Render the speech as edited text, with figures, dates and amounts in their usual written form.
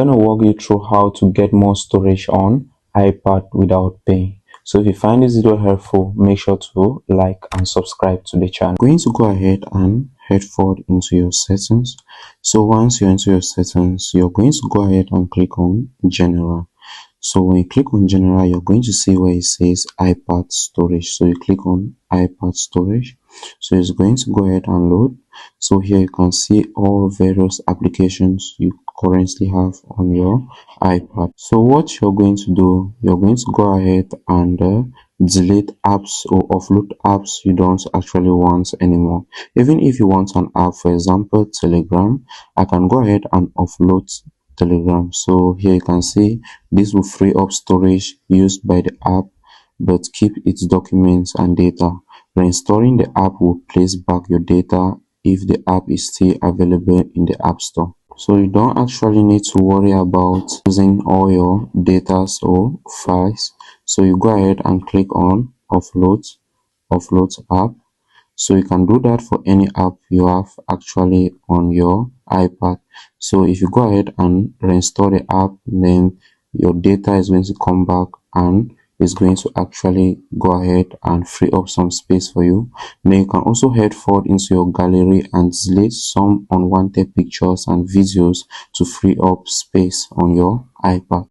I'm going to walk you through how to get more storage on iPad without paying. So if you find this video helpful, make sure to like and subscribe to the channel. I'm going to go ahead and head forward into your settings. So once you're into your settings, you're going to go ahead and click on General. So when you click on General, you're going to see where it says iPad storage. So you click on iPad storage. So it's going to go ahead and load. So here you can see all various applications you currently have on your iPad. So what you're going to do, you're going to go ahead and delete apps or offload apps you don't actually want anymore. Even if you want an app, for example Telegram, I can go ahead and offload Telegram. So here you can see this will free up storage used by the app but keep its documents and data. Reinstalling the app will place back your data if the app is still available in the App Store. So you don't actually need to worry about using all your data or files. So you go ahead and click on offload app. So you can do that for any app you have actually on your iPad. So if you go ahead and reinstall the app, then your data is going to come back and is going to actually go ahead and free up some space for you. Then you can also head forward into your gallery and delete some unwanted pictures and videos to free up space on your iPad.